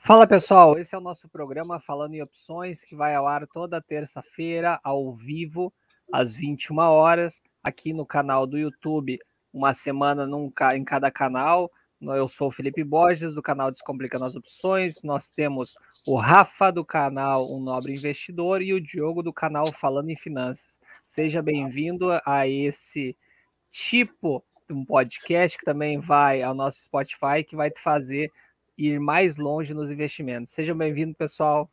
Fala pessoal, esse é o nosso programa Falando em Opções, que vai ao ar toda terça-feira, ao vivo, às 21 horas, aqui no canal do YouTube, uma semana em cada canal. Eu sou o Felipe Borges, do canal Descomplicando as Opções. Nós temos o Rafa, do canal Um Nobre Investidor, e o Diogo, do canal Falando em Finanças. Seja bem-vindo a esse tipo de um podcast que também vai ao nosso Spotify, que vai te fazer ir mais longe nos investimentos. Sejam bem-vindos, pessoal.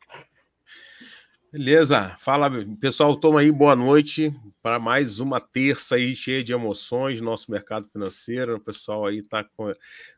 Beleza, fala pessoal, toma aí, boa noite para mais uma terça aí cheia de emoções no nosso mercado financeiro. O pessoal aí tá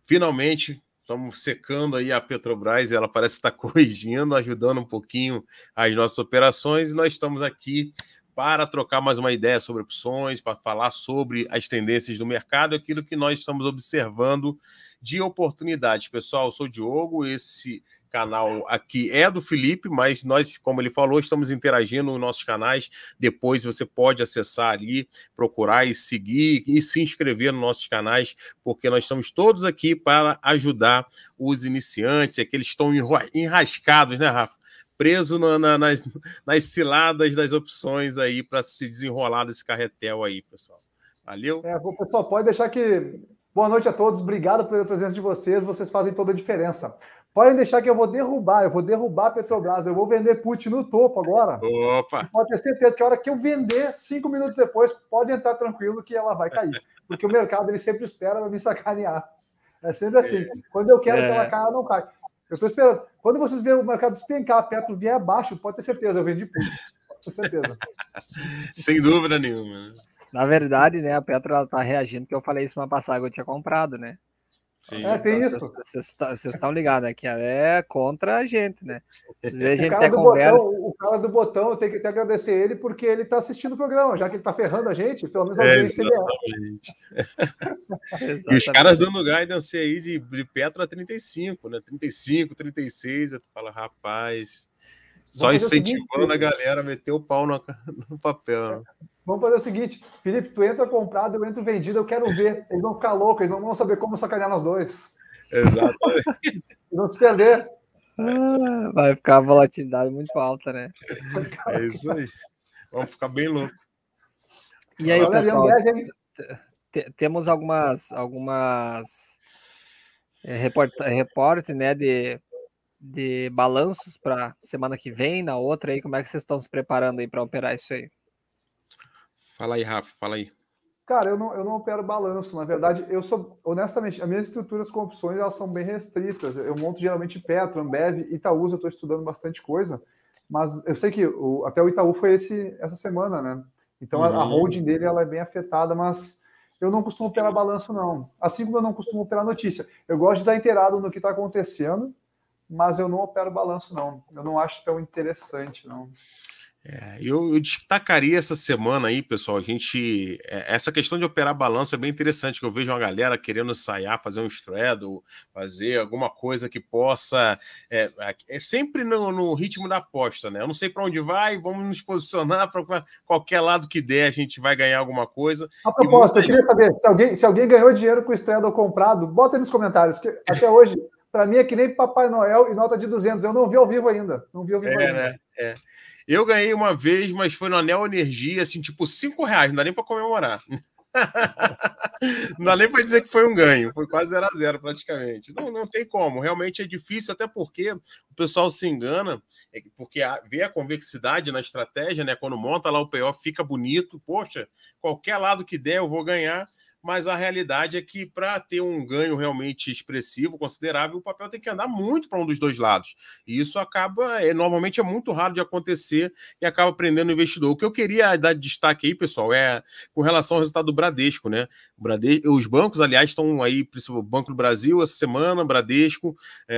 finalmente estamos secando aí a Petrobras, ela parece estar corrigindo, ajudando um pouquinho as nossas operações, e nós estamos aqui para trocar mais uma ideia sobre opções, para falar sobre as tendências do mercado, aquilo que nós estamos observando de oportunidades. Pessoal, eu sou o Diogo, esse canal aqui é do Felipe, mas nós, como ele falou, estamos interagindo nos nossos canais. Depois você pode acessar ali, procurar e seguir e se inscrever nos nossos canais, porque nós estamos todos aqui para ajudar os iniciantes, aqueles que estão enrascados, né, Rafa? Preso nas ciladas das opções aí para se desenrolar desse carretel aí, pessoal. Valeu? Pessoal, pode deixar que... Boa noite a todos, obrigado pela presença de vocês fazem toda a diferença. Podem deixar que eu vou derrubar a Petrobras, eu vou vender put no topo agora. Opa! Pode ter certeza que a hora que eu vender, 5 minutos depois, pode entrar tranquilo que ela vai cair. Porque o mercado ele sempre espera para me sacanear. É sempre assim. Quando eu quero que ela caia, ela não cai. Eu estou esperando. Quando vocês verem o mercado despencar, a Petro vier abaixo, pode ter certeza, eu vendi put. Pode ter certeza. Sem dúvida nenhuma. Na verdade, né, a Petro está reagindo, porque eu falei isso uma passagem que eu tinha comprado, né? Sim. Tem isso. Vocês estão ligados, né? Que ela é contra a gente, né? A gente o cara do botão, eu tenho que até agradecer ele, porque ele está assistindo o programa, já que ele está ferrando a gente, pelo menos a audiência Exatamente. E os caras dando guidance aí de Petro a 35, né? 35, 36, tu fala, rapaz, só incentivando a galera a meter o pau no papel. Vamos fazer o seguinte, Felipe, tu entra comprado, eu entro vendido, eu quero ver. Eles vão ficar loucos, eles não vão saber como sacanear nós dois. Exatamente. Eles vão se perder. Vai ficar a volatilidade muito alta, né? É isso aí. Vamos ficar bem louco. E aí, pessoal, temos algumas reportes, né, de balanços para semana que vem, na outra aí, como é que vocês estão se preparando aí para operar isso aí? Fala aí, Rafa, fala aí. Cara, eu não opero balanço, na verdade, honestamente, as minhas estruturas com opções, elas são bem restritas, eu monto geralmente Petro, Ambev, Itaú, eu estou estudando bastante coisa, mas eu sei que até o Itaú foi essa semana, né? Então a holding dele, ela é bem afetada, mas eu não costumo operar balanço, não. Assim como eu não costumo operar notícia. Eu gosto de estar inteirado no que está acontecendo, mas eu não opero balanço, não. Eu não acho tão interessante, não. Eu destacaria essa semana aí, pessoal, essa questão de operar balanço é bem interessante, que eu vejo uma galera querendo ensaiar, fazer um straddle, fazer alguma coisa que possa, sempre no ritmo da aposta, né? Eu não sei para onde vai, vamos nos posicionar para qualquer lado que der, a gente vai ganhar alguma coisa. A propósito, eu queria saber, se alguém ganhou dinheiro com o straddle comprado, bota aí nos comentários, que até hoje, para mim é que nem Papai Noel e nota de 200, eu não vi ao vivo ainda, Né? Eu ganhei uma vez, mas foi no Anel Energia, assim, tipo R$5, não dá nem para comemorar. Não dá nem para dizer que foi um ganho, foi quase 0-0 praticamente. Não tem como, realmente é difícil, até porque o pessoal se engana, porque vê a convexidade na estratégia, né? Quando monta lá o payoff fica bonito, poxa, qualquer lado que der eu vou ganhar. Mas a realidade é que para ter um ganho realmente expressivo, considerável, o papel tem que andar muito para um dos dois lados. E isso normalmente é muito raro de acontecer e acaba prendendo o investidor. O que eu queria dar de destaque aí, pessoal, é com relação ao resultado do Bradesco, né? Os bancos, aliás, estão aí, principalmente o Banco do Brasil essa semana, Bradesco,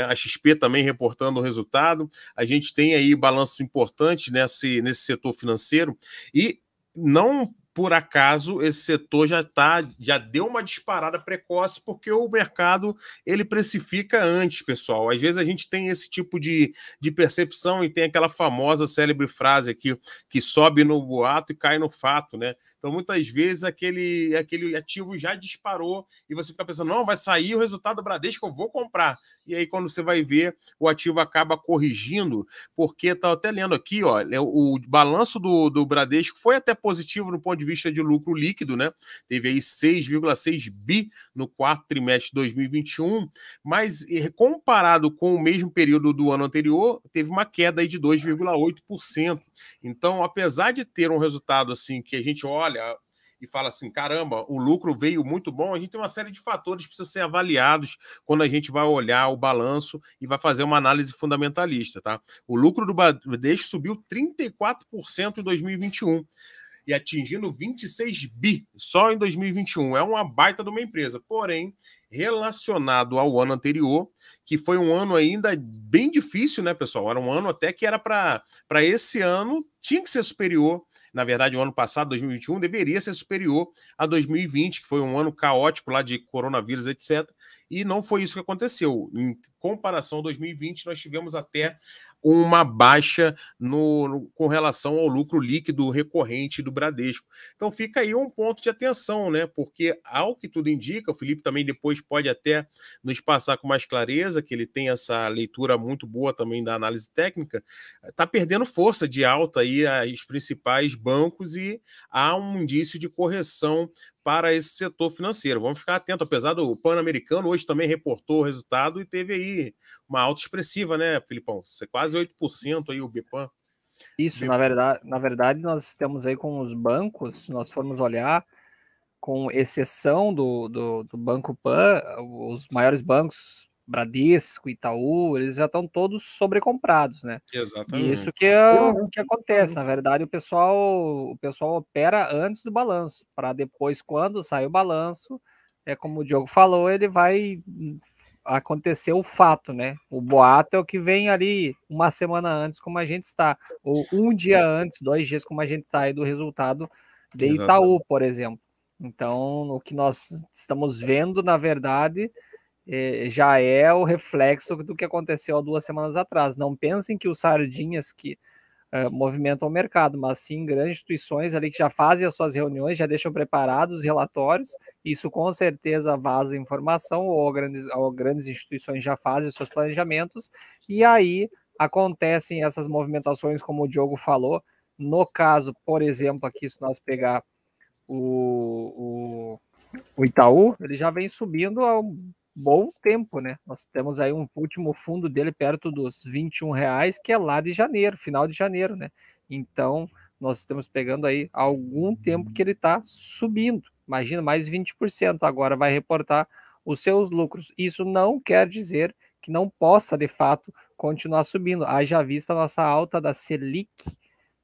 a XP também reportando o resultado. A gente tem aí balanços importantes nesse setor financeiro e não por acaso, esse setor já deu uma disparada precoce, porque o mercado ele precifica antes, pessoal. Às vezes a gente tem esse tipo de percepção e tem aquela famosa célebre frase aqui, que sobe no boato e cai no fato, né? Então, muitas vezes, aquele ativo já disparou e você fica pensando, não, vai sair o resultado do Bradesco, eu vou comprar. E aí, quando você vai ver, o ativo acaba corrigindo, porque tá até lendo aqui, ó, o balanço do Bradesco foi até positivo no ponto de vista de lucro líquido, né? Teve aí 6,6 bi no quarto trimestre de 2021, mas comparado com o mesmo período do ano anterior, teve uma queda aí de 2,8%. Então, apesar de ter um resultado assim que a gente olha e fala assim, caramba, o lucro veio muito bom, a gente tem uma série de fatores que precisam ser avaliados quando a gente vai olhar o balanço e vai fazer uma análise fundamentalista, tá? O lucro do Bradesco subiu 34% em 2021 e atingindo 26 bi só em 2021. É uma baita de uma empresa, porém, relacionado ao ano anterior, que foi um ano ainda bem difícil, né, pessoal? Era um ano até que era para esse ano, tinha que ser superior. Na verdade, o ano passado, 2021, deveria ser superior a 2020, que foi um ano caótico lá de coronavírus, etc. E não foi isso que aconteceu. Em comparação a 2020, nós tivemos até uma baixa com relação ao lucro líquido recorrente do Bradesco. Então fica aí um ponto de atenção, né? Porque, ao que tudo indica, o Felipe também depois pode até nos passar com mais clareza, que ele tem essa leitura muito boa também da análise técnica, está perdendo força de alta aí os principais bancos e há um indício de correção para esse setor financeiro. Vamos ficar atento, apesar do Pan-Americano hoje também reportou o resultado e teve aí uma alta expressiva, né, Filipão? Quase 8% aí o BPAN. Isso, na verdade, nós temos aí com os bancos, se nós formos olhar, com exceção do Banco Pan, os maiores bancos, Bradesco, Itaú, eles já estão todos sobrecomprados, né? Exatamente. E isso que é o que acontece. Na verdade, o pessoal opera antes do balanço, para depois, quando sai o balanço, como o Diogo falou, ele vai acontecer o fato, né? O boato é o que vem ali uma semana antes, como a gente está, ou um dia antes, 2 dias, como a gente está aí do resultado de Itaú, por exemplo. Então, o que nós estamos vendo, na verdade, já é o reflexo do que aconteceu há 2 semanas atrás. Não pensem que os sardinhas que movimentam o mercado, mas sim grandes instituições ali que já fazem as suas reuniões, já deixam preparados os relatórios, isso com certeza vaza informação, ou grandes instituições já fazem os seus planejamentos, e aí acontecem essas movimentações, como o Diogo falou. No caso, por exemplo, aqui se nós pegar o Itaú, ele já vem subindo há um bom tempo, né? Nós temos aí um último fundo dele perto dos R$21, que é lá de janeiro, final de janeiro, né? Então, nós estamos pegando aí há algum tempo que ele está subindo. Imagina, mais 20%. Agora vai reportar os seus lucros. Isso não quer dizer que não possa, de fato, continuar subindo. Haja vista a nossa alta da Selic,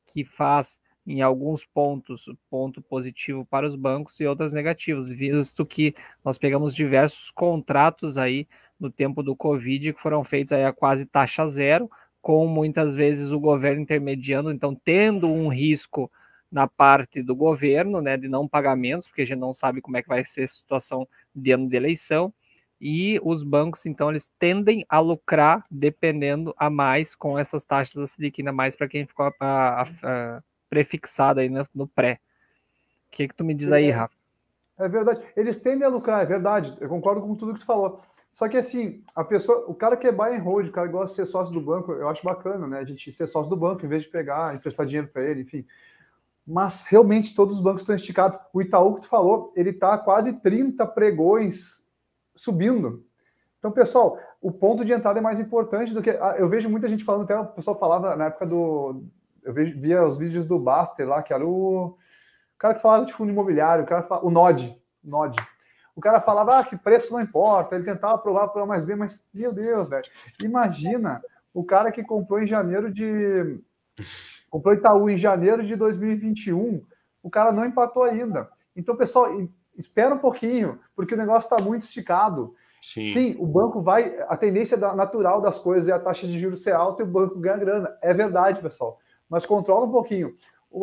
que faz em alguns pontos, ponto positivo para os bancos e outros negativos, visto que nós pegamos diversos contratos aí no tempo do Covid que foram feitos aí a quase taxa zero, com muitas vezes o governo intermediando, então tendo um risco na parte do governo, né, de não pagamentos, porque a gente não sabe como é que vai ser a situação de ano de eleição, e os bancos, então, eles tendem a lucrar dependendo a mais com essas taxas da Selic, ainda mais para quem ficou prefixado aí no pré. O que tu me diz aí, Rafa? É verdade. Eles tendem a lucrar, é verdade. Eu concordo com tudo que tu falou. Só que assim, o cara que é buy and hold, o cara que gosta de ser sócio do banco, eu acho bacana, né? A gente ser sócio do banco em vez de pegar, emprestar dinheiro para ele, enfim. Mas realmente todos os bancos estão esticados. O Itaú que tu falou, ele está quase 30 pregões subindo. Então, pessoal, o ponto de entrada é mais importante do que... Eu vejo muita gente falando, até o pessoal falava na época do... via os vídeos do Baster lá, que era o cara que falava de fundo imobiliário, o Nod. O cara falava que preço não importa, ele tentava provar para mais bem, mas, meu Deus, velho, imagina o cara que comprou comprou Itaú em janeiro de 2021, o cara não empatou ainda. Então, pessoal, espera um pouquinho, porque o negócio está muito esticado. Sim, o banco a tendência natural das coisas é a taxa de juros ser alta e o banco ganha grana. É verdade, pessoal. Mas controla um pouquinho.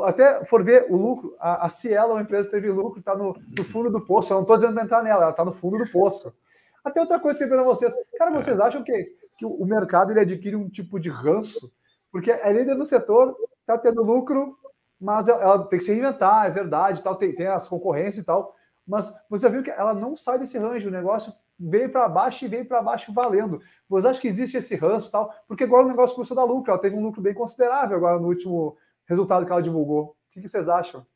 até for ver o lucro, a Cielo, uma empresa que teve lucro, está no fundo do poço. Eu não estou dizendo para entrar nela, ela está no fundo do poço. Até outra coisa que eu queria perguntar a vocês. Cara, vocês acham que o mercado ele adquire um tipo de ranço? Porque é líder no setor, está tendo lucro, mas ela tem que se reinventar, é verdade, tal, tem as concorrências e tal. Mas você viu que ela não sai desse range, o negócio veio para baixo e veio para baixo valendo. Você acha que existe esse ranço e tal? Porque agora o negócio começou a dar lucro, ela teve um lucro bem considerável agora no último resultado que ela divulgou. O que vocês acham?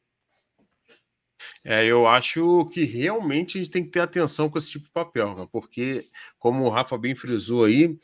Eu acho que realmente a gente tem que ter atenção com esse tipo de papel, né? Porque, como o Rafa bem frisou aí,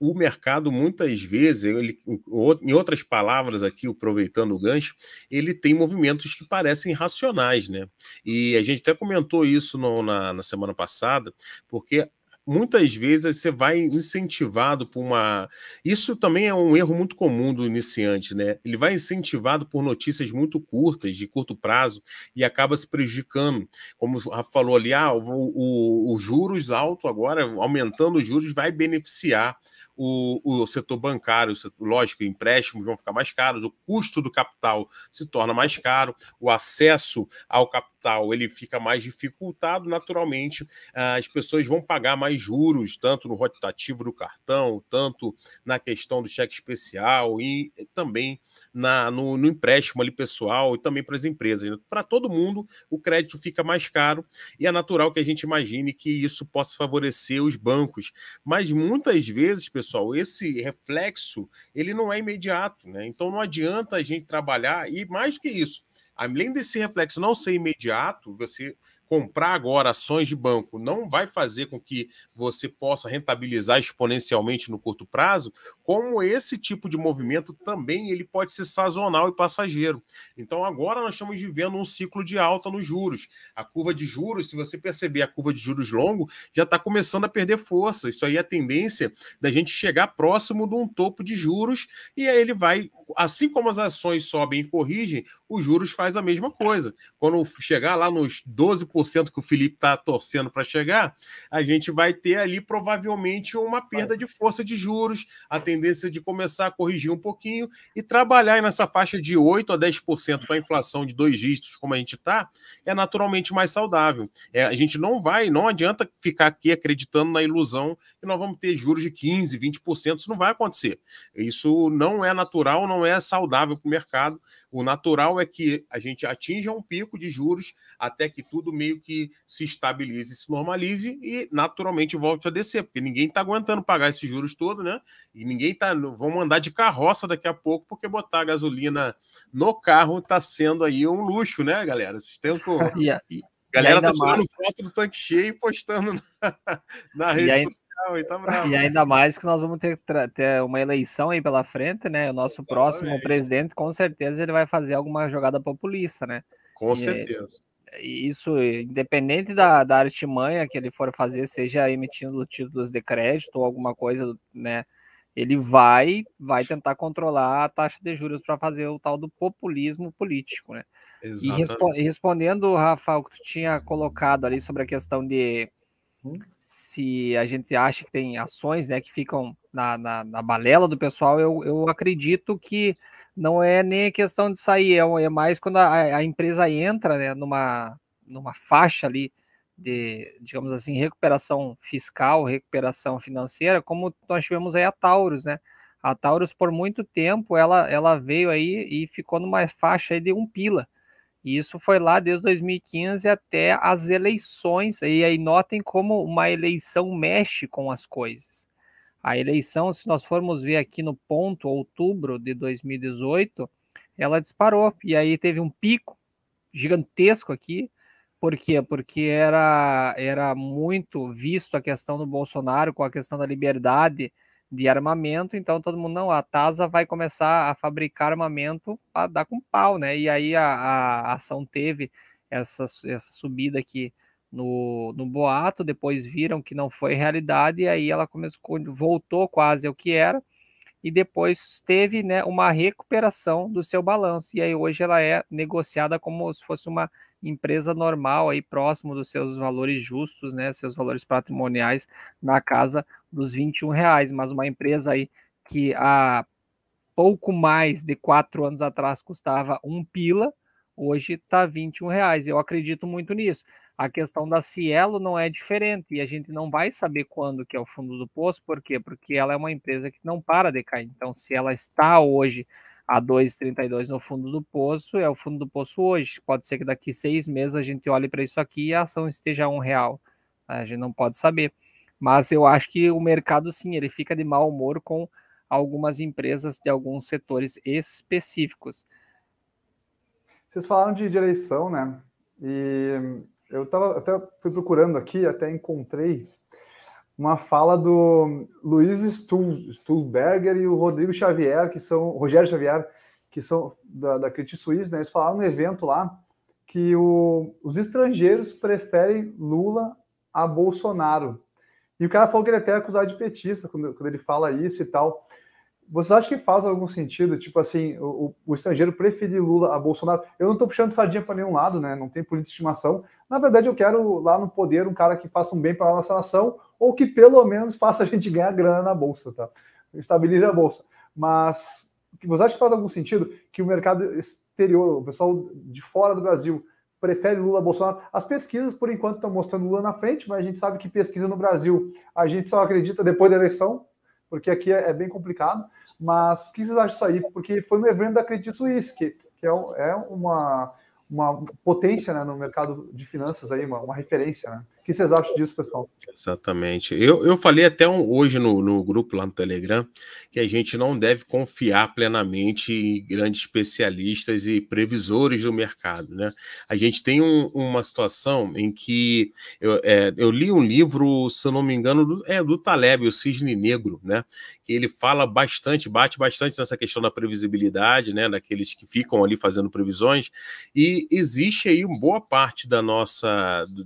o mercado muitas vezes, em outras palavras aqui, aproveitando o gancho, ele tem movimentos que parecem irracionais, né? E a gente até comentou isso na semana passada, porque muitas vezes você vai incentivado por uma... Isso também é um erro muito comum do iniciante, né? Ele vai incentivado por notícias muito curtas, de curto prazo, e acaba se prejudicando. Como o Rafa falou ali, o juros alto agora, aumentando os juros, vai beneficiar o setor bancário. Lógico, empréstimos vão ficar mais caros, o custo do capital se torna mais caro, o acesso ao capital ele fica mais dificultado, naturalmente as pessoas vão pagar mais juros, tanto no rotativo do cartão, tanto na questão do cheque especial e também no empréstimo ali pessoal e também para as empresas. Para todo mundo, o crédito fica mais caro e é natural que a gente imagine que isso possa favorecer os bancos. Mas muitas vezes, pessoal, esse reflexo ele não é imediato, né? Então não adianta a gente trabalhar, e mais que isso, além desse reflexo não ser imediato, você comprar agora ações de banco não vai fazer com que você possa rentabilizar exponencialmente no curto prazo, como esse tipo de movimento também ele pode ser sazonal e passageiro. Então agora nós estamos vivendo um ciclo de alta nos juros. A curva de juros, se você perceber a curva de juros longo, já está começando a perder força. Isso aí é a tendência da gente chegar próximo de um topo de juros e aí ele vai, assim como as ações sobem e corrigem, os juros faz a mesma coisa. Quando chegar lá nos 12% que o Felipe está torcendo para chegar, a gente vai ter ali provavelmente uma perda de força de juros, a tendência de começar a corrigir um pouquinho e trabalhar nessa faixa de 8% a 10% para a inflação de 2 dígitos, como a gente está, é naturalmente mais saudável. A gente não adianta ficar aqui acreditando na ilusão que nós vamos ter juros de 15%, 20%, isso não vai acontecer. Isso não é natural, não é saudável para o mercado. O natural é que a gente atinja um pico de juros até que tudo meio que se estabilize, se normalize e naturalmente volte a descer, porque ninguém está aguentando pagar esses juros todos, né? E ninguém tá... Vamos andar de carroça daqui a pouco, porque botar a gasolina no carro está sendo aí um luxo, né, galera? Vocês têm galera tá tirando foto do tanque cheio e postando na rede social e tá bravo. E ainda mais que nós vamos ter uma eleição aí pela frente, né? O nosso próximo presidente, com certeza, ele vai fazer alguma jogada populista, né? Com certeza. Isso, independente da artimanha que ele for fazer, seja emitindo títulos de crédito ou alguma coisa, né? Ele vai tentar controlar a taxa de juros para fazer o tal do populismo político, né? E respondendo, Rafa, o que tu tinha colocado ali sobre a questão de se a gente acha que tem ações, né, que ficam na balela do pessoal, eu acredito que não é nem questão de sair, é mais quando a empresa entra, né, numa faixa ali de, digamos assim, recuperação fiscal, recuperação financeira, como nós tivemos aí a Taurus, né? A Taurus, por muito tempo, ela veio aí e ficou numa faixa aí de 1 pila. E isso foi lá desde 2015 até as eleições. E aí notem como uma eleição mexe com as coisas. A eleição, se nós formos ver aqui no ponto, outubro de 2018, ela disparou. E aí teve um pico gigantesco aqui. Por quê? Porque era muito visto a questão do Bolsonaro com a questão da liberdade de armamento, então todo mundo, não, a TASA vai começar a fabricar armamento para dar com pau, né? E aí a ação teve essa subida aqui no boato, depois viram que não foi realidade, e aí ela voltou quase ao que era, e depois teve, né, uma recuperação do seu balanço, e aí hoje ela é negociada como se fosse uma empresa normal, aí próximo dos seus valores justos, né, seus valores patrimoniais na casa dos R$21, mas uma empresa aí que há pouco mais de 4 anos atrás custava 1 pila, hoje está R$ 21. Eu acredito muito nisso. A questão da Cielo não é diferente e a gente não vai saber quando que é o fundo do poço, por quê? Porque ela é uma empresa que não para de cair. Então, se ela está hoje a 2,32 no fundo do poço, é o fundo do poço hoje. Pode ser que daqui 6 meses a gente olhe para isso aqui e a ação esteja a R$ 1. A gente não pode saber. Mas eu acho que o mercado, sim, ele fica de mau humor com algumas empresas de alguns setores específicos. Vocês falaram de eleição, né? E eu até fui procurando aqui, até encontrei uma fala do Luiz Stuhlberger e o Rogério Xavier, que são da Credit Suisse, né? Eles falaram no evento lá que os estrangeiros preferem Lula a Bolsonaro. E o cara falou que ele até é acusado de petista quando ele fala isso e tal. Vocês acham que faz algum sentido, tipo assim, o estrangeiro preferir Lula a Bolsonaro? Eu não estou puxando sardinha para nenhum lado, né? Não tem política de estimação. Na verdade, eu quero lá no poder um cara que faça um bem para a nossa nação ou que pelo menos faça a gente ganhar grana na Bolsa, tá? Estabilize a Bolsa. Mas você acha que faz algum sentido que o mercado exterior, o pessoal de fora do Brasil, prefere Lula a Bolsonaro? As pesquisas, por enquanto, estão mostrando Lula na frente, mas a gente sabe que pesquisa no Brasil a gente só acredita depois da eleição, porque aqui é bem complicado. Mas o que vocês acham disso aí? Porque foi no evento da Credit Suisse, que é uma potência, né, no mercado de finanças, aí, uma referência. Né? O que vocês acham disso, pessoal? Exatamente. Eu falei até hoje no grupo lá no Telegram que a gente não deve confiar plenamente em grandes especialistas e previsores do mercado, né? A gente tem uma situação em que eu li um livro, se eu não me engano, do Taleb, O Cisne Negro, né? Que ele fala bate bastante nessa questão da previsibilidade, né? Daqueles que ficam ali fazendo previsões, e existe aí uma boa parte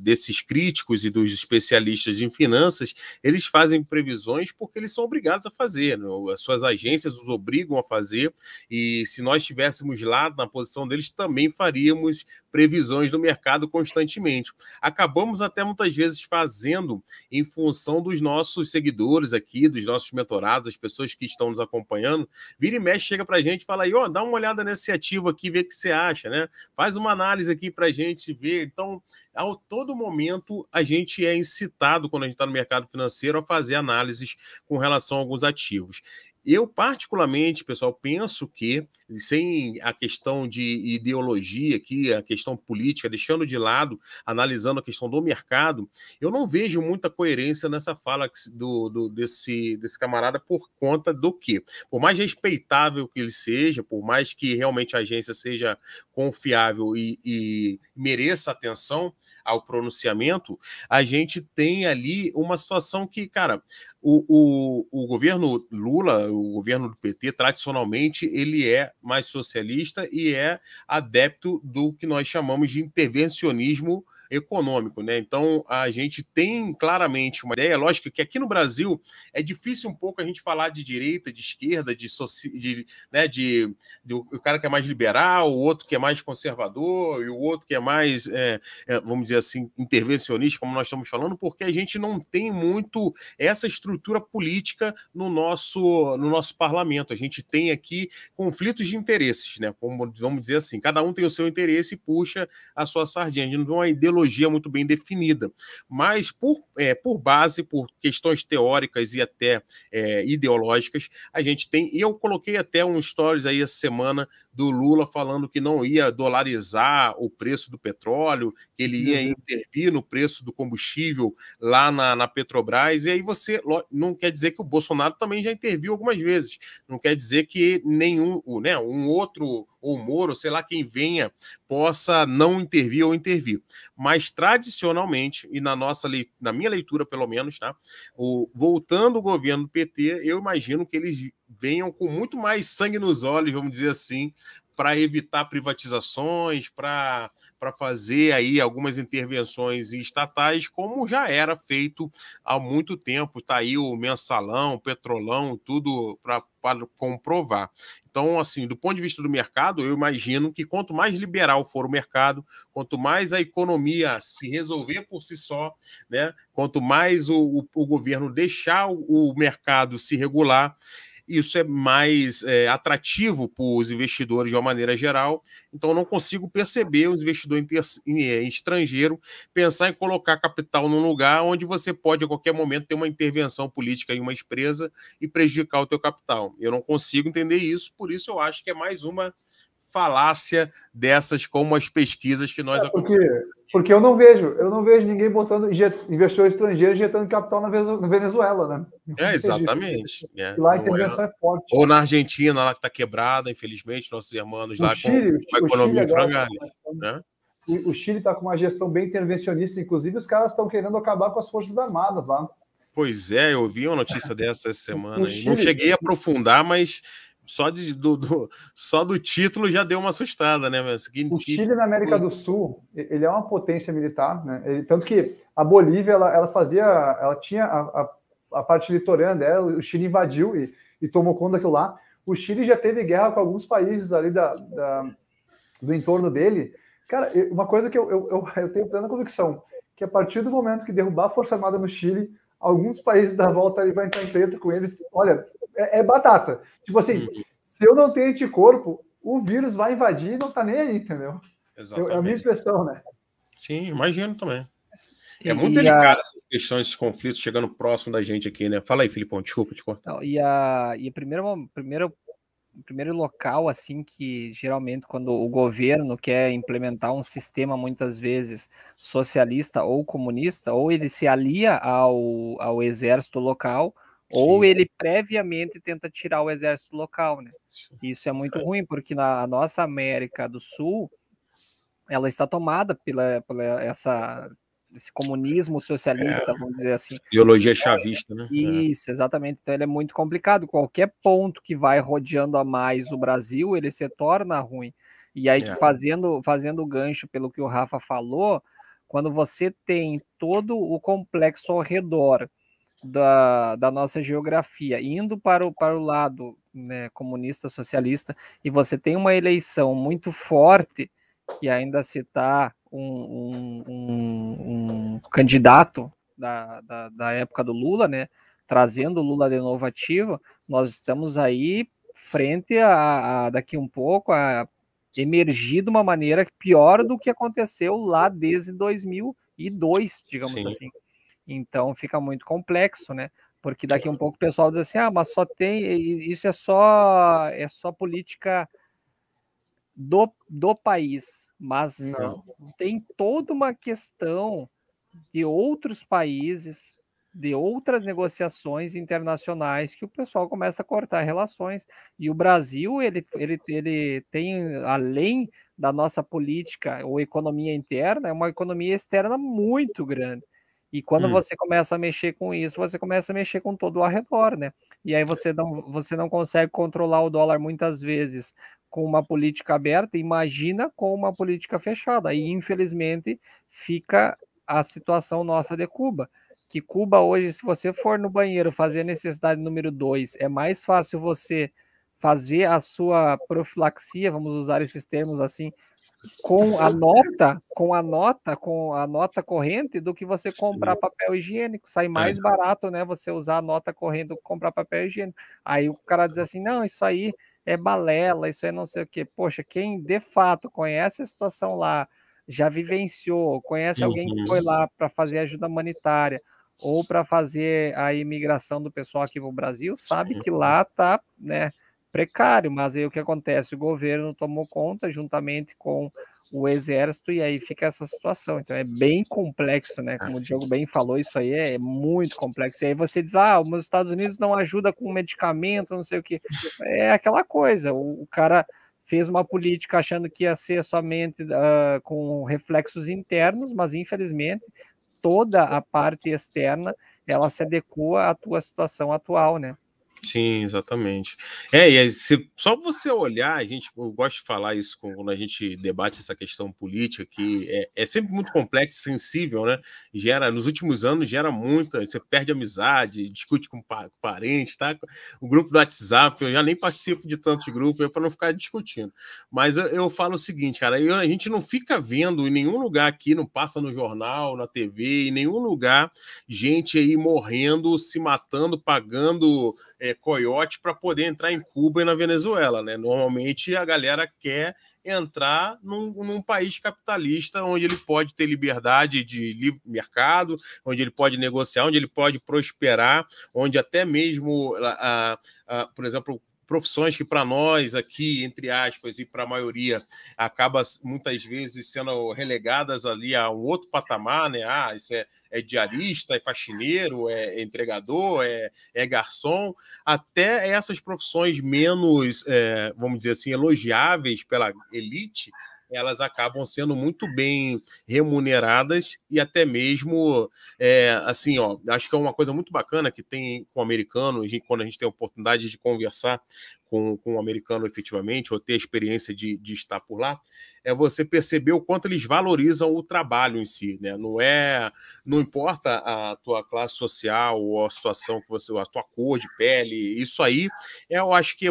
desses críticos e dos especialistas em finanças, eles fazem previsões porque eles são obrigados a fazer, né? As suas agências os obrigam a fazer, e se nós estivéssemos lá na posição deles, também faríamos previsões do mercado constantemente. Acabamos até muitas vezes fazendo em função dos nossos seguidores aqui, dos nossos mentorados, as pessoas que estão nos acompanhando, vira e mexe, chega pra gente e fala aí, dá uma olhada nesse ativo aqui, vê o que você acha, né? Faz uma análise aqui pra gente ver. Então, a todo momento, a gente é incitado, quando a gente está no mercado financeiro, a fazer análises com relação a alguns ativos. Eu, particularmente, pessoal, penso que, sem a questão de ideologia aqui, a questão política, deixando de lado, analisando a questão do mercado, eu não vejo muita coerência nessa fala desse camarada por conta do quê? Por mais respeitável que ele seja, por mais que realmente a agência seja confiável e mereça atenção ao pronunciamento, a gente tem ali uma situação que, cara, o governo Lula, o governo do PT, tradicionalmente, ele é mais socialista e é adepto do que nós chamamos de intervencionismo econômico, né? Então, a gente tem claramente uma ideia, lógico que aqui no Brasil é difícil um pouco a gente falar de direita, de esquerda, o cara que é mais liberal, o outro que é mais conservador e o outro que é mais, vamos dizer assim, intervencionista, como nós estamos falando, porque a gente não tem muito essa estrutura política no nosso parlamento. A gente tem aqui conflitos de interesses, né? Como, vamos dizer assim, cada um tem o seu interesse e puxa a sua sardinha. A gente não tem uma ideologia muito bem definida, mas por base, por questões teóricas e até ideológicas, a gente tem, e eu coloquei até um stories aí essa semana do Lula falando que não ia dolarizar o preço do petróleo, que ele ia intervir no preço do combustível lá na Petrobras, e aí você, não quer dizer que o Bolsonaro também já interviu algumas vezes, não quer dizer que nenhum, né, um outro, ou Moro, sei lá quem venha, possa não intervir ou intervir. Mas tradicionalmente, e na minha leitura pelo menos, tá? Voltando o governo do PT, eu imagino que eles venham com muito mais sangue nos olhos, vamos dizer assim, para evitar privatizações, para fazer aí algumas intervenções estatais, como já era feito há muito tempo. Está aí o Mensalão, o Petrolão, tudo para comprovar. Então, assim, do ponto de vista do mercado, eu imagino que quanto mais liberal for o mercado, quanto mais a economia se resolver por si só, né, quanto mais o governo deixar o mercado se regular, isso é mais atrativo para os investidores de uma maneira geral. Então, eu não consigo perceber os investidores estrangeiro pensar em colocar capital num lugar onde você pode, a qualquer momento, ter uma intervenção política em uma empresa e prejudicar o teu capital. Eu não consigo entender isso, por isso eu acho que é mais uma falácia dessas, como as pesquisas que nós acompanhamos. Porque eu não vejo ninguém botando investidor estrangeiro injetando capital na Venezuela, né? Exatamente. Lá a intervenção é forte. Ou na Argentina, lá que está quebrada, infelizmente, nossos irmãos lá Chile, com a economia em frangalhos. Né? O Chile está com uma gestão bem intervencionista, inclusive os caras estão querendo acabar com as Forças Armadas lá. Pois é, eu vi uma notícia dessa essa semana. Não cheguei a aprofundar, mas só do título já deu uma assustada, né? O Chile na América do Sul, ele é uma potência militar, né? Tanto que a Bolívia, ela tinha a parte litorânea dela, o Chile invadiu e tomou conta daquilo lá. O Chile já teve guerra com alguns países ali do entorno dele. Cara, uma coisa que eu tenho plena convicção, que a partir do momento que derrubar a Força Armada no Chile, alguns países da volta ali vão entrar em treta com eles. Olha, é batata. Tipo assim, se eu não tenho anticorpo, o vírus vai invadir e não tá nem aí, entendeu? Exatamente. É a minha impressão, né? Sim, imagino também. É muito delicado essas questões, esses conflitos chegando próximo da gente aqui, né? Fala aí, Filipão, desculpa te cortar. Não, o primeiro local, assim, que geralmente quando o governo quer implementar um sistema, muitas vezes, socialista ou comunista, ou ele se alia ao exército local, ou ele previamente tenta tirar o exército local, né? Isso é muito ruim, porque na nossa América do Sul, ela está tomada pela esse comunismo socialista, vamos dizer assim. Ideologia chavista, né? Isso, exatamente. Então ele é muito complicado. Qualquer ponto que vai rodeando a mais o Brasil, ele se torna ruim. E aí, fazendo o gancho pelo que o Rafa falou, quando você tem todo o complexo ao redor da nossa geografia, indo para o lado, né, comunista, socialista, e você tem uma eleição muito forte, que ainda se está um candidato da época do Lula, né, trazendo o Lula de novo ativo, nós estamos aí frente a daqui um pouco a emergir de uma maneira pior do que aconteceu lá desde 2002, digamos assim. Então fica muito complexo, né? Porque daqui um pouco o pessoal diz assim, mas só tem, isso é só política do país, mas tem toda uma questão de outros países, de outras negociações internacionais que o pessoal começa a cortar relações. E o Brasil, ele tem, além da nossa política ou economia interna, é uma economia externa muito grande. E quando você começa a mexer com isso, você começa a mexer com todo o arredor, né? E aí você não consegue controlar o dólar muitas vezes com uma política aberta, imagina com uma política fechada. E, infelizmente, fica a situação nossa de Cuba. Que Cuba hoje, se você for no banheiro fazer a necessidade número 2, é mais fácil você fazer a sua profilaxia, vamos usar esses termos assim, com a nota corrente do que você comprar papel higiênico. Sai mais barato, né? Você usar a nota corrente do que comprar papel higiênico. Aí o cara diz assim, não, isso aí é balela, isso é não sei o quê. Poxa, quem de fato conhece a situação lá, já vivenciou, conhece alguém que foi lá para fazer ajuda humanitária ou para fazer a imigração do pessoal aqui no Brasil, sabe que lá tá, né, precário, mas aí o que acontece? O governo tomou conta juntamente com o exército e aí fica essa situação. Então é bem complexo, né? Como o Diogo bem falou, isso aí é muito complexo. E aí você diz, os Estados Unidos não ajuda com medicamento, não sei o que. É aquela coisa, o cara fez uma política achando que ia ser somente com reflexos internos, mas infelizmente toda a parte externa ela se adequa à tua situação atual, né? Sim, exatamente. E só você olhar, eu gosto de falar isso quando a gente debate essa questão política, que é sempre muito complexo, sensível, né? Nos últimos anos, gera muita, você perde amizade, discute com parente, tá? O grupo do WhatsApp, eu já nem participo de tantos grupos, para não ficar discutindo. Mas eu falo o seguinte, cara, a gente não fica vendo em nenhum lugar aqui, não passa no jornal, na TV, em nenhum lugar, gente aí morrendo, se matando, pagando coiote para poder entrar em Cuba e na Venezuela, né? Normalmente a galera quer entrar num país capitalista onde ele pode ter liberdade de livre mercado, onde ele pode negociar, onde ele pode prosperar, onde até mesmo, por exemplo, profissões que para nós aqui, entre aspas, e para a maioria, acaba muitas vezes sendo relegadas ali a um outro patamar, né? Isso é diarista, é faxineiro, é entregador, é garçom, até essas profissões menos, vamos dizer assim, elogiáveis pela elite, elas acabam sendo muito bem remuneradas e até mesmo, assim, ó, acho que é uma coisa muito bacana que tem com o americano, quando a gente tem a oportunidade de conversar com o americano efetivamente, ou ter a experiência de estar por lá, é você perceber o quanto eles valorizam o trabalho em si, né? Não importa a tua classe social ou a situação que você, a tua cor de pele, isso aí, eu acho que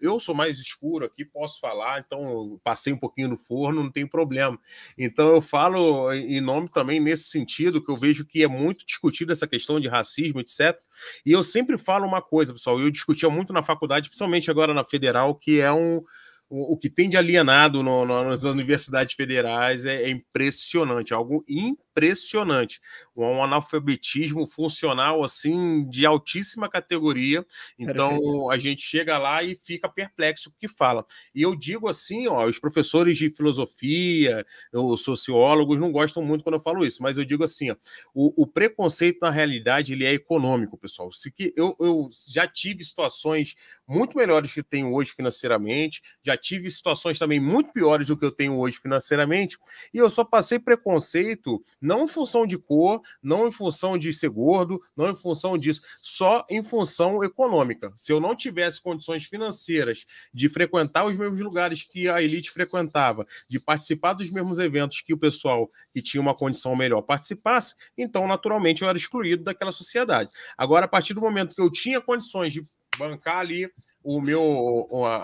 eu sou mais escuro aqui, posso falar, então passei um pouquinho no forno, não tem problema. Então eu falo em nome também nesse sentido, que eu vejo que é muito discutida essa questão de racismo, etc. E eu sempre falo uma coisa, pessoal, eu discutia muito na faculdade, principalmente agora na Federal, que é o que tem de alienado nas universidades federais é impressionante, algo impressionante. Um analfabetismo funcional assim de altíssima categoria. Então perfeito. A gente chega lá e fica perplexo com o que fala. E eu digo assim, ó, os professores de filosofia, os sociólogos não gostam muito quando eu falo isso, mas eu digo assim, ó, o preconceito na realidade ele é econômico, pessoal. Eu já tive situações muito melhores que tenho hoje financeiramente, já tive situações também muito piores do que eu tenho hoje financeiramente, e eu só passei preconceito não em função de cor, não em função de ser gordo, não em função disso, só em função econômica. Se eu não tivesse condições financeiras de frequentar os mesmos lugares que a elite frequentava, de participar dos mesmos eventos que o pessoal que tinha uma condição melhor participasse, então naturalmente eu era excluído daquela sociedade. Agora, a partir do momento que eu tinha condições de bancar ali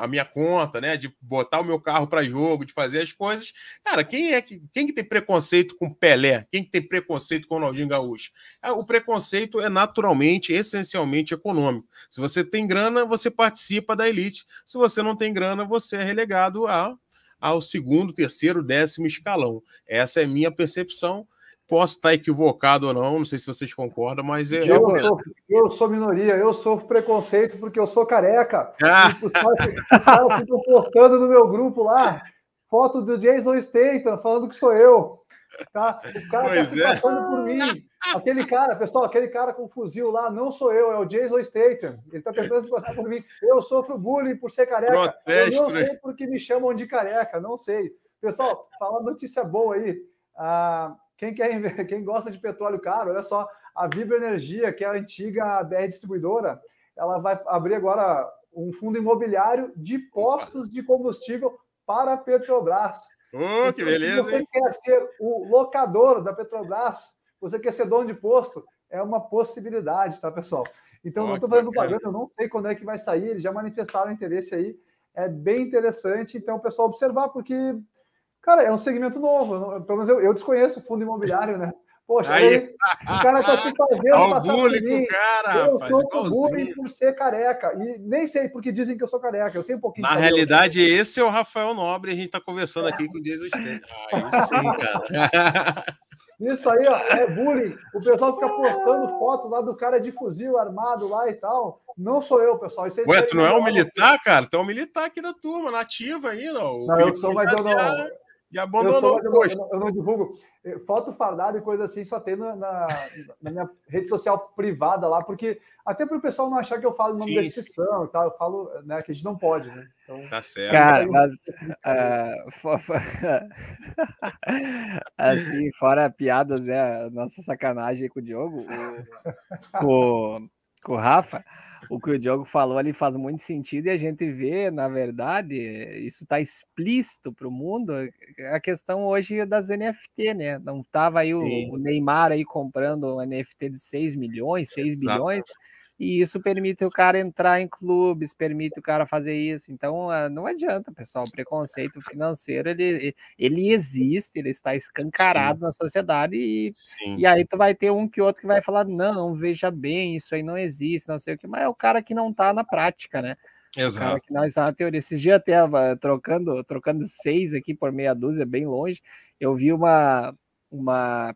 a minha conta, né, de botar o meu carro para jogo, de fazer as coisas. Cara, quem que tem preconceito com Pelé? Quem que tem preconceito com o Ronaldinho Gaúcho? O preconceito é naturalmente, essencialmente econômico. Se você tem grana, você participa da elite. Se você não tem grana, você é relegado ao segundo, terceiro, 10º escalão. Essa é a minha percepção. Posso estar equivocado ou não sei se vocês concordam, mas eu sou minoria, eu sofro preconceito porque eu sou careca. Os caras ficam postando no meu grupo lá foto do Jason Statham falando que sou eu. Tá? O cara está se passando por mim. Aquele cara com o fuzil lá não sou eu, é o Jason Statham. Ele está tentando se passar por mim. Eu sofro bullying por ser careca. Eu não sei porque me chamam de careca, não sei. Pessoal, fala notícia boa aí. Quem gosta de petróleo caro, olha só, a Vibra Energia, que é a antiga BR Distribuidora, ela vai abrir agora um fundo imobiliário de postos de combustível para a Petrobras. Então, que beleza, se você quer ser o locador da Petrobras, você quer ser dono de posto, é uma possibilidade, tá, pessoal? Então, não estou fazendo propaganda, eu não sei quando é que vai sair, eles já manifestaram interesse aí, é bem interessante, então, o pessoal observar, porque... Cara, é um segmento novo. Pelo menos eu desconheço o fundo imobiliário, né? Poxa, aí, o cara tá se fazendo passar por mim. Cara, eu sou bullying por ser careca. E nem sei porque dizem que eu sou careca. Eu tenho um pouquinho de cabelo. Na realidade, esse é o Rafael Nobre. A gente tá conversando aqui com o Jason Statham. Aí sim, cara. Isso aí, ó, é bullying. O pessoal fica postando foto lá do cara de fuzil armado lá e tal. Não sou eu, pessoal. Ué, tu não é um militar, cara? Tu é um militar aqui da turma, nativa aí, não. Não, eu sou, mas eu não... E abandonou, eu não divulgo. Foto fardada e coisa assim só tem na minha rede social privada lá, porque até para o pessoal não achar que eu falo o nome da instituição e tal, eu falo, né, que a gente não pode, né? Então, tá certo. Cara, mas assim, fora piadas, né? A nossa sacanagem com o Diogo, com o Rafa. O que o Diogo falou ali faz muito sentido e a gente vê, na verdade, isso está explícito para o mundo, a questão hoje das NFT, né? Não estava aí o Neymar aí comprando um NFT de 6 milhões, 6 bilhões, e isso permite o cara entrar em clubes, permite o cara fazer isso. Então, não adianta, pessoal, o preconceito financeiro, ele existe, ele está escancarado na sociedade, e aí tu vai ter um que outro que vai falar, não, veja bem, isso aí não existe, não sei o que, mas é o cara que não está na prática, né? Exato. O cara que não está na teoria. Esses dias até trocando 6 aqui por meia dúzia, bem longe, eu vi uma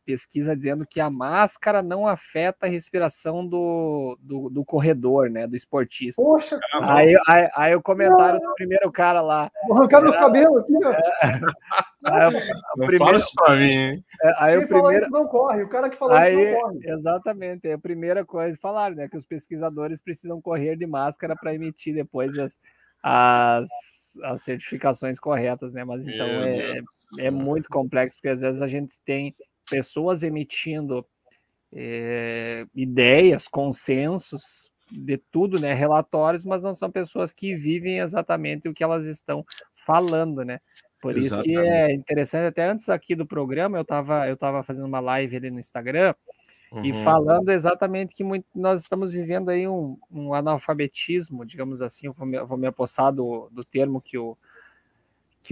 pesquisa dizendo que a máscara não afeta a respiração do corredor, né, do esportista. Poxa, aí o comentário do primeiro cara lá... Vou arrancar meus cabelos aqui, meu. Não fala isso pra mim, hein? Quem falou isso não corre, o cara que falou isso não corre. Exatamente, é a primeira coisa que falaram, né, que os pesquisadores precisam correr de máscara para emitir depois as certificações corretas, né? Mas então é muito complexo, porque às vezes a gente tem pessoas emitindo ideias, consensos de tudo, né? Relatórios, mas não são pessoas que vivem exatamente o que elas estão falando, né? Por isso que é interessante, até antes aqui do programa, eu tava fazendo uma live ali no Instagram, e falando exatamente que nós estamos vivendo aí um analfabetismo, digamos assim, eu vou me apossar do termo que o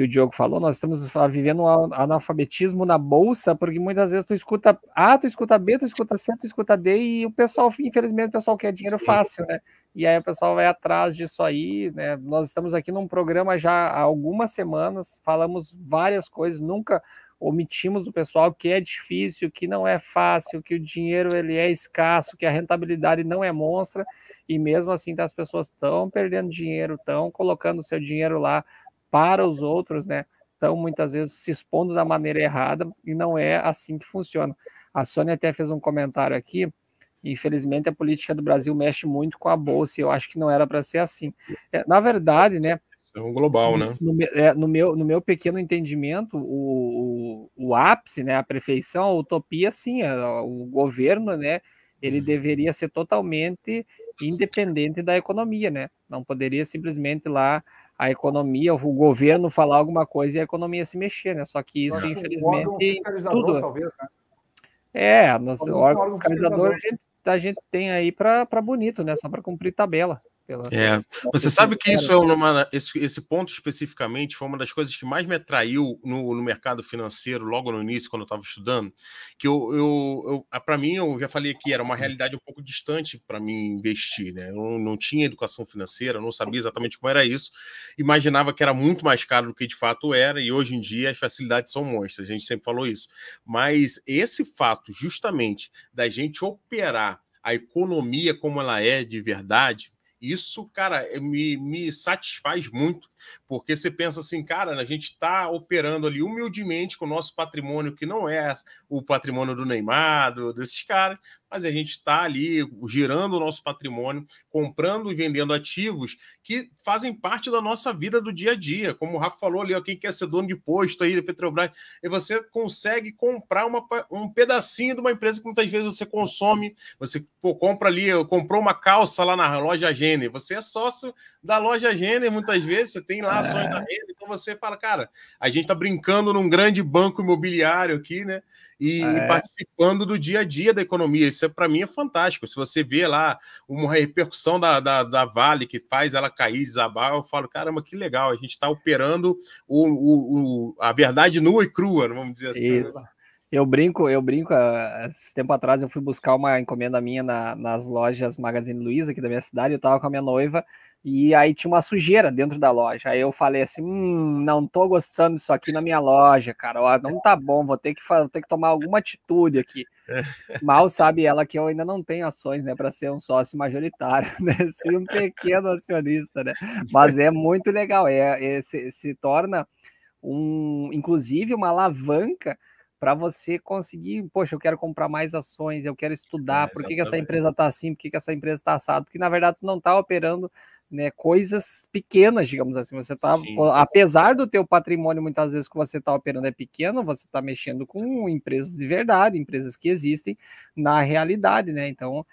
Diogo falou, nós estamos vivendo um analfabetismo na bolsa, porque muitas vezes tu escuta A, tu escuta B, tu escuta C, tu escuta D, e o pessoal, infelizmente, o pessoal quer dinheiro fácil, né? E aí o pessoal vai atrás disso aí, né? Nós estamos aqui num programa já há algumas semanas, falamos várias coisas, nunca omitimos o pessoal que é difícil, que não é fácil, que o dinheiro ele é escasso, que a rentabilidade não é monstra, e mesmo assim as pessoas estão perdendo dinheiro, estão colocando o seu dinheiro lá para os outros, né? Estão muitas vezes se expondo da maneira errada, e não é assim que funciona. A Sônia até fez um comentário aqui, infelizmente a política do Brasil mexe muito com a bolsa, e eu acho que não era para ser assim. Na verdade, né? É um global, né? No meu pequeno entendimento, o ápice, né, a perfeição, a utopia, sim, o governo, né, ele deveria ser totalmente independente da economia, né? Não poderia simplesmente lá a economia, o governo falar alguma coisa e a economia se mexer, né? Só que isso, infelizmente, órgão fiscalizador, tudo. talvez, né? O órgão fiscalizador a gente tem aí para bonito, né? Só para cumprir tabela. Você sabe que isso esse ponto especificamente foi uma das coisas que mais me atraiu no mercado financeiro logo no início, quando eu estava estudando, que para mim, eu já falei aqui, era uma realidade um pouco distante para mim investir, né? Eu não tinha educação financeira, não sabia exatamente como era isso, imaginava que era muito mais caro do que de fato era, e hoje em dia as facilidades são monstras, a gente sempre falou isso. Mas esse fato, justamente, da gente operar a economia como ela é de verdade, isso, cara, me satisfaz muito, porque você pensa assim, cara, a gente está operando ali humildemente com o nosso patrimônio, que não é o patrimônio do Neymar, desses caras, mas a gente está ali girando o nosso patrimônio, comprando e vendendo ativos que fazem parte da nossa vida do dia a dia. Como o Rafa falou ali, ó, quem quer ser dono de posto aí da Petrobras, e você consegue comprar um pedacinho de uma empresa que muitas vezes você consome, você compra ali, comprou uma calça lá na loja Gêner, você é sócio da loja Gêner, muitas vezes, você tem lá ações da Renner, então você fala, cara, a gente está brincando num grande banco imobiliário aqui, né? E participando do dia a dia da economia. Isso para mim é fantástico. Se você vê lá uma repercussão da Vale que faz ela cair, desabar, eu falo, caramba, que legal, a gente está operando a verdade nua e crua, vamos dizer assim. Isso. Eu brinco, esse tempo atrás eu fui buscar uma encomenda minha nas lojas Magazine Luiza aqui da minha cidade, eu tava com a minha noiva, e aí tinha uma sujeira dentro da loja. Aí eu falei assim, não tô gostando disso aqui na minha loja, cara. Ó, não tá bom, vou ter que tomar alguma atitude aqui. Mal sabe ela que eu ainda não tenho ações, né, para ser um sócio majoritário, né? Sim, um pequeno acionista, né? Mas é muito legal, se torna inclusive uma alavanca para você conseguir, poxa, eu quero comprar mais ações, eu quero estudar, por que essa empresa está assim, por que essa empresa está assada, porque na verdade você não está operando, né, coisas pequenas, digamos assim, você está, apesar do teu patrimônio muitas vezes que você está operando é pequeno, você está mexendo com empresas de verdade, empresas que existem na realidade, né, então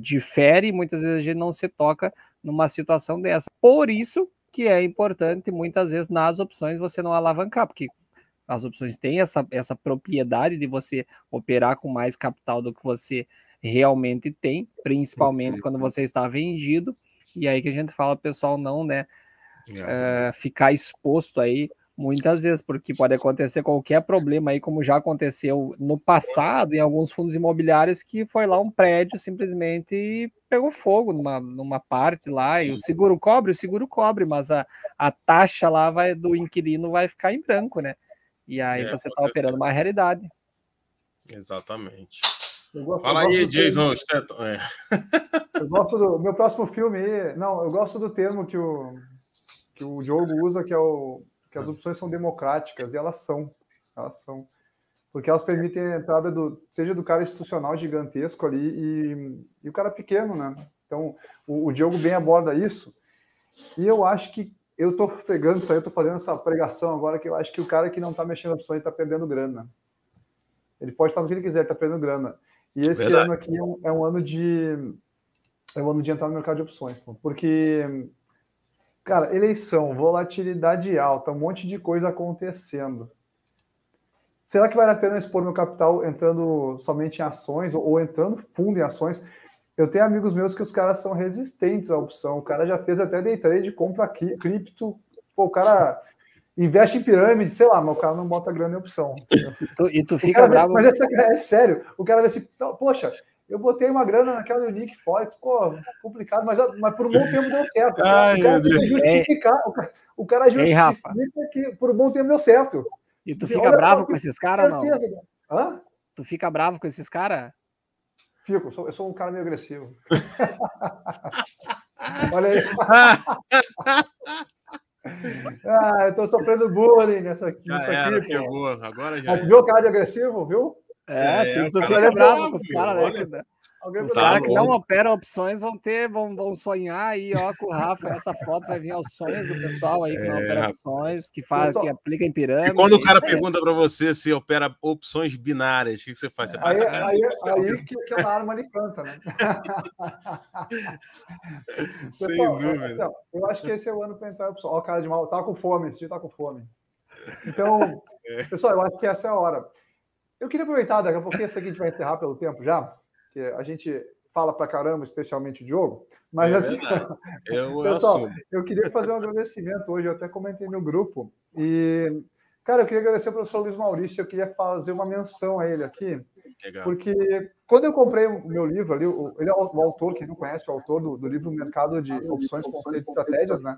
difere e muitas vezes a gente não se toca numa situação dessa, por isso que é importante muitas vezes nas opções você não alavancar, porque as opções têm essa propriedade de você operar com mais capital do que você realmente tem, principalmente quando você está vendido, e aí que a gente fala, pessoal, não, né, ficar exposto aí muitas vezes, porque pode acontecer qualquer problema aí, como já aconteceu no passado em alguns fundos imobiliários, que foi lá um prédio simplesmente e pegou fogo numa parte lá, e o seguro cobre, mas a taxa lá do inquilino vai ficar em branco, né? E aí você está operando uma realidade. Exatamente. Fala aí, Jason Statham. Eu gosto do meu próximo filme. Não, eu gosto do termo que o Diogo usa, que as opções são democráticas, e elas são. Porque elas permitem a entrada seja do cara institucional gigantesco ali e o cara pequeno, né? Então, o Diogo bem aborda isso. E eu acho que eu estou pegando isso aí, eu estou fazendo essa pregação agora, que eu acho que o cara que não está mexendo opções está perdendo grana. Ele pode estar no que ele quiser, está perdendo grana. E esse ano aqui é um ano de entrar no mercado de opções, porque, cara, eleição, volatilidade alta, um monte de coisa acontecendo. Será que vale a pena expor meu capital entrando somente em ações ou entrando fundo em ações? Eu tenho amigos meus que os caras são resistentes à opção. O cara já fez até day trade, compra cripto. Pô, o cara investe em pirâmide, sei lá, mas o cara não bota grana em opção. E tu fica bravo. Mas é sério. O cara vai assim, poxa, eu botei uma grana naquela Unique Forex, pô, complicado, mas por um bom tempo deu certo. O cara justifica que por um bom tempo deu certo. E tu fica bravo com esses caras ou não? Hã? Tu fica bravo com esses caras? Fico, eu sou um cara meio agressivo. Olha aí. Eu tô sofrendo bullying nisso aqui. Pegou. Agora já. Mas tu viu o cara de agressivo, viu? Sim, tu fica bravo com os caras, né? Os caras que não operam opções vão sonhar aí, ó, com o Rafa. Essa foto vai vir aos sonhos do pessoal aí que não opera opções, que aplica em pirâmide. E quando o cara pergunta para você se opera opções binárias, o que você faz? Você faz aí que a arma ali canta, né? Sem dúvida. Então, eu acho que esse é o ano para entrar em opção. Ó, o cara de mal, tá com fome, esse dia tá com fome. Então, pessoal, eu acho que essa é a hora. Eu queria aproveitar, daqui a pouquinho isso aqui a gente vai encerrar pelo tempo já, que a gente fala pra caramba, especialmente o Diogo, mas assim, pessoal, eu queria fazer um agradecimento hoje, eu até comentei no grupo, e, cara, eu queria agradecer ao professor Luiz Maurício, eu queria fazer uma menção a ele aqui, porque quando eu comprei o meu livro ali, ele é o autor, quem não conhece, o autor do livro Mercado de Opções, Conceitos e Estratégias, né?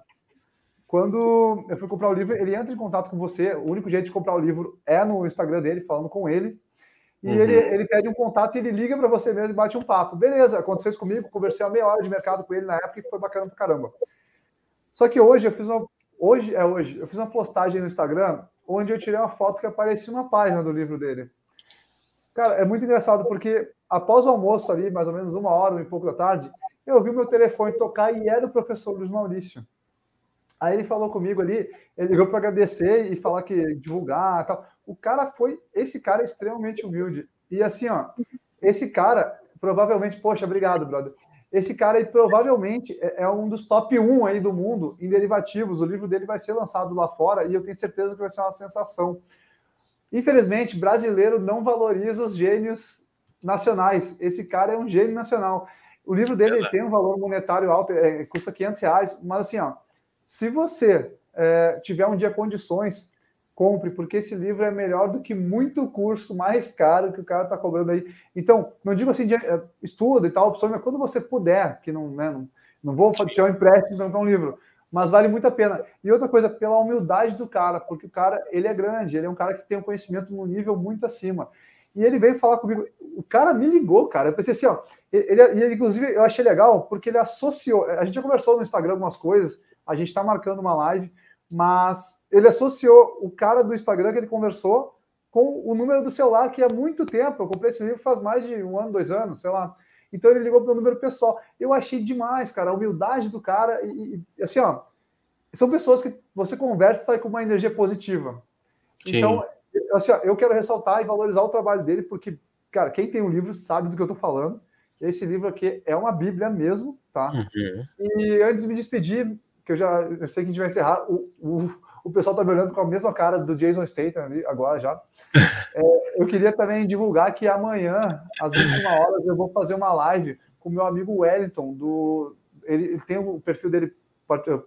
Quando eu fui comprar o livro, ele entra em contato com você, o único jeito de comprar o livro é no Instagram dele, falando com ele, e ele pede um contato e ele liga para você mesmo e bate um papo. Beleza, aconteceu isso comigo, conversei uma meia hora de mercado com ele na época e foi bacana pra caramba. Só que hoje eu fiz uma postagem no Instagram onde eu tirei uma foto que aparecia uma página do livro dele. Cara, é muito engraçado porque após o almoço ali, mais ou menos 1h e pouco da tarde, eu vi o meu telefone tocar e era o professor Luiz Maurício. Aí ele falou comigo ali, ele ligou para agradecer e falar que divulgar e tal. Esse cara é extremamente humilde. E assim, ó, esse cara provavelmente, poxa, obrigado, brother. Esse cara aí provavelmente é um dos top 1 aí do mundo em derivativos. O livro dele vai ser lançado lá fora e eu tenho certeza que vai ser uma sensação. Infelizmente, brasileiro não valoriza os gênios nacionais. Esse cara é um gênio nacional. O livro dele tem um valor monetário alto, custa R$500, mas assim, ó, se você tiver um dia condições, compre, porque esse livro é melhor do que muito curso mais caro que o cara está cobrando aí. Então, não digo assim, estuda e tal, opção, mas quando você puder, que não vou tirar um empréstimo para um livro, mas vale muito a pena. E outra coisa, pela humildade do cara, porque o cara, ele é grande, ele é um cara que tem um conhecimento num nível muito acima. E ele veio falar comigo, o cara me ligou, cara, eu pensei assim, ó, ele inclusive, eu achei legal, porque ele associou, a gente já conversou no Instagram algumas coisas, a gente está marcando uma live, mas ele associou o cara do Instagram que ele conversou com o número do celular, que há muito tempo, eu comprei esse livro faz mais de 1 ano, 2 anos, sei lá. Então ele ligou para o número pessoal. Eu achei demais, cara, a humildade do cara. E assim, ó, são pessoas que você conversa e sai com uma energia positiva. Sim. Então, assim, ó, eu quero ressaltar e valorizar o trabalho dele, porque, cara, quem tem um livro sabe do que eu estou falando. Esse livro aqui é uma bíblia mesmo, tá? Uhum. E antes de me despedir, que eu sei que a gente vai encerrar, O pessoal tá me olhando com a mesma cara do Jason Statham ali, agora já. Eu queria também divulgar que amanhã, às 21 horas, eu vou fazer uma live com o meu amigo Wellington. Ele tem o perfil dele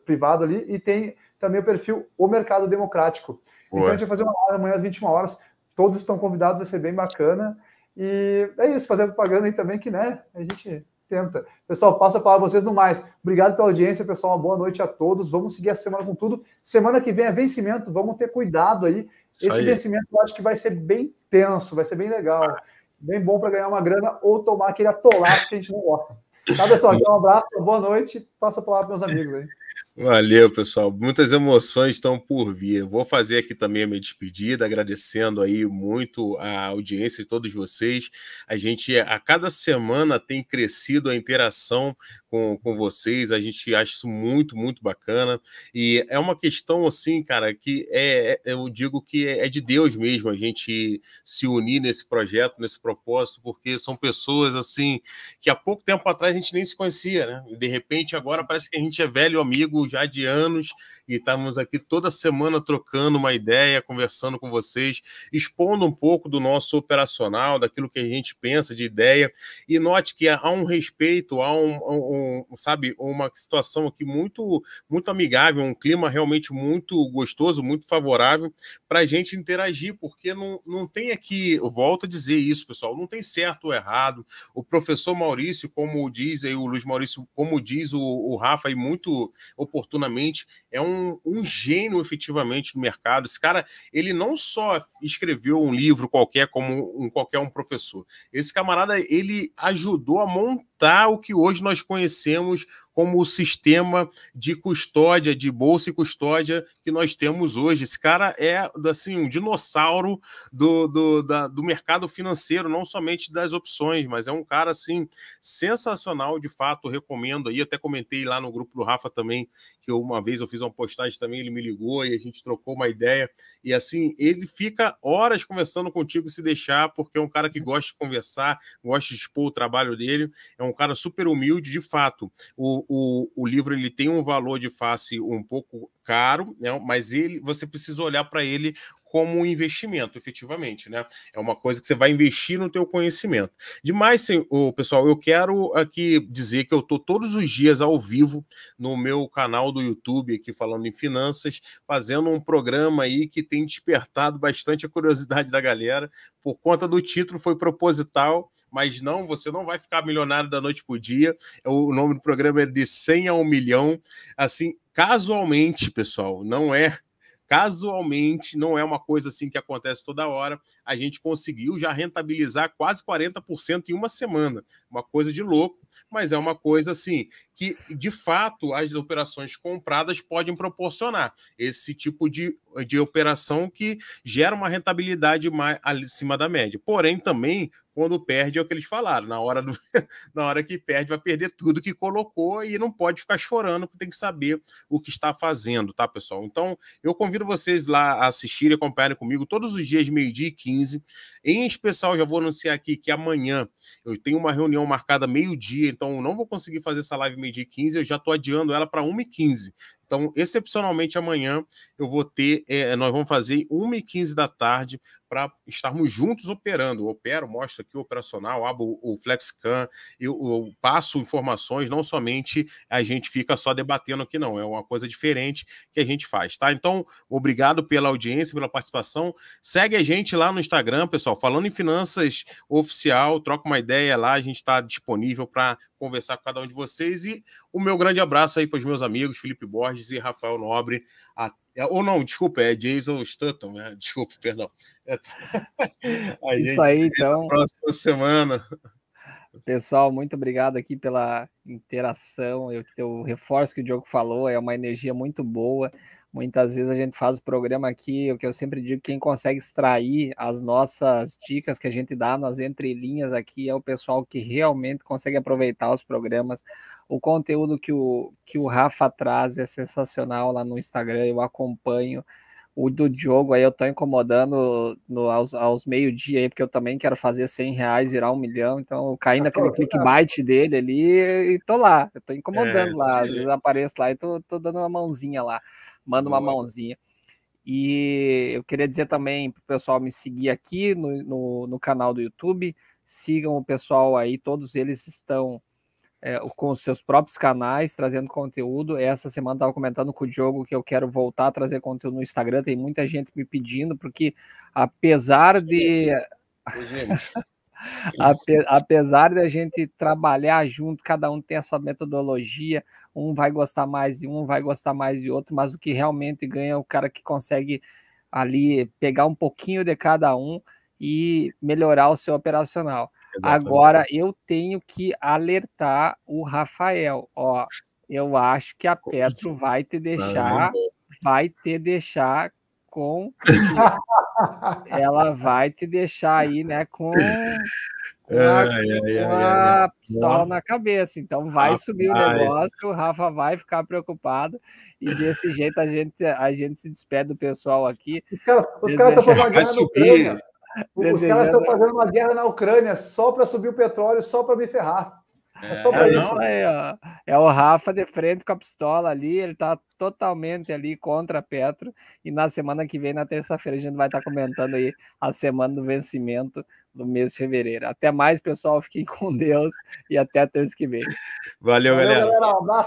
privado ali e tem também o perfil O Mercado Democrático. Então a gente vai fazer uma live amanhã às 21 horas. Todos estão convidados, vai ser bem bacana. E é isso, fazer propaganda aí também que, né, a gente tenta. Pessoal, passo a palavra a vocês no mais. Obrigado pela audiência, pessoal. Uma boa noite a todos. Vamos seguir a semana com tudo. Semana que vem é vencimento, vamos ter cuidado aí. Esse vencimento eu acho que vai ser bem tenso, vai ser bem legal. Bem bom para ganhar uma grana ou tomar aquele atolaço que a gente não gosta. Tá, pessoal? Então, um abraço, boa noite. Passo a palavra para meus amigos aí. Valeu, pessoal. Muitas emoções estão por vir. Vou fazer aqui também a minha despedida, agradecendo aí muito a audiência de todos vocês. A gente, a cada semana, tem crescido a interação com vocês. A gente acha isso muito, muito bacana. E é uma questão, assim, cara, que eu digo que é de Deus mesmo a gente se unir nesse projeto, nesse propósito, porque são pessoas, assim, que há pouco tempo atrás a gente nem se conhecia, né? E, de repente, agora parece que a gente é velho amigo já de anos e estamos aqui toda semana trocando uma ideia, conversando com vocês, expondo um pouco do nosso operacional, daquilo que a gente pensa de ideia, e note que há um respeito, há sabe, uma situação aqui muito, muito amigável, um clima realmente muito gostoso, muito favorável para a gente interagir, porque não tem aqui, eu volto a dizer isso, pessoal, não tem certo ou errado. O professor Maurício, como diz aí o Luiz Maurício, como diz o Rafa aí muito oportunamente, é um gênio efetivamente no mercado. Esse cara, ele não só escreveu um livro qualquer como qualquer um professor. Esse camarada, ele ajudou a montar o que hoje nós conhecemos como o sistema de custódia, de bolsa e custódia que nós temos hoje. Esse cara é, assim, um dinossauro do mercado financeiro, não somente das opções, mas é um cara, assim, sensacional, de fato, recomendo aí. Até comentei lá no grupo do Rafa também, que uma vez eu fiz uma postagem também, ele me ligou e a gente trocou uma ideia. E, assim, ele fica horas conversando contigo se deixar, porque é um cara que gosta de conversar, gosta de expor o trabalho dele, é um cara super humilde, de fato. O livro, ele tem um valor de face um pouco caro, né? Mas você precisa olhar para ele como um investimento, efetivamente, né? É uma coisa que você vai investir no teu conhecimento. Demais, pessoal, eu quero aqui dizer que eu estou todos os dias ao vivo no meu canal do YouTube, aqui falando em finanças, fazendo um programa aí que tem despertado bastante a curiosidade da galera. Por conta do título, foi proposital, mas não, você não vai ficar milionário da noite pro dia. O nome do programa é De 100 a 1 milhão. Assim, casualmente, pessoal, casualmente, não é uma coisa assim que acontece toda hora, a gente conseguiu já rentabilizar quase 40% em uma semana. Uma coisa de louco, mas é uma coisa assim que, de fato, as operações compradas podem proporcionar esse tipo de operação que gera uma rentabilidade mais acima da média. Porém, também, quando perde, é o que eles falaram, na hora que perde, vai perder tudo que colocou e não pode ficar chorando, porque tem que saber o que está fazendo, tá, pessoal? Então, eu convido vocês lá a assistirem, acompanharem comigo todos os dias, 12h15. Em especial, já vou anunciar aqui que amanhã eu tenho uma reunião marcada meio-dia, então eu não vou conseguir fazer essa live 12h15, eu já estou adiando ela para 1h15. Então, excepcionalmente, amanhã eu vou ter, nós vamos fazer 1h15 da tarde para estarmos juntos operando. Eu opero, mostro aqui o operacional, abro o FlexCam, eu passo informações, não somente a gente fica só debatendo aqui, não. É uma coisa diferente que a gente faz, tá? Então, obrigado pela audiência, pela participação. Segue a gente lá no Instagram, pessoal, Falando em Finanças Oficial, troca uma ideia lá, a gente está disponível para conversar com cada um de vocês. E o meu grande abraço aí para os meus amigos Felipe Borges e Rafael Nobre. Ou não, desculpa, é Jason Stutton, né? Desculpa, perdão. A Isso gente aí, se vê então. na próxima semana. Pessoal, muito obrigado aqui pela interação. Eu reforço o que o Diogo falou, é uma energia muito boa. Muitas vezes a gente faz o programa aqui, o que eu sempre digo, quem consegue extrair as nossas dicas que a gente dá nas entrelinhas aqui é o pessoal que realmente consegue aproveitar os programas. O conteúdo que o Rafa traz é sensacional lá no Instagram, eu acompanho. O do Diogo aí eu tô incomodando aos meio-dia aí, porque eu também quero fazer R$100 virar 1 milhão, então eu caí naquele clickbait dele ali e tô lá, eu tô incomodando lá, às vezes apareço lá e tô dando uma mãozinha lá, mando uma mãozinha. E eu queria dizer também para o pessoal me seguir aqui no canal do YouTube, sigam o pessoal aí, todos eles estão com os seus próprios canais, trazendo conteúdo. Essa semana estava comentando com o Diogo que eu quero voltar a trazer conteúdo no Instagram, tem muita gente me pedindo, porque apesar de... apesar de a gente trabalhar junto, cada um tem a sua metodologia, um vai gostar mais de um, vai gostar mais de outro, mas o que realmente ganha é o cara que consegue ali pegar um pouquinho de cada um e melhorar o seu operacional. Exatamente. Agora, eu tenho que alertar o Rafael, ó, eu acho que a Petro vai te deixar com... ela vai te deixar aí, né, com a pistola na cabeça. Então vai subir o negócio, o Rafa vai ficar preocupado e desse jeito a gente se despede do pessoal aqui. Os caras estão fazendo uma guerra na Ucrânia. Os caras estão fazendo uma guerra na Ucrânia só para subir o petróleo, só para me ferrar. É só para isso. É o Rafa de frente com a pistola ali, ele está totalmente ali contra a Petro, e na semana que vem, na terça-feira, a gente vai estar comentando aí a semana do vencimento do mês de fevereiro. Até mais, pessoal, fiquem com Deus e até terça que vem. Valeu, galera. Um abraço.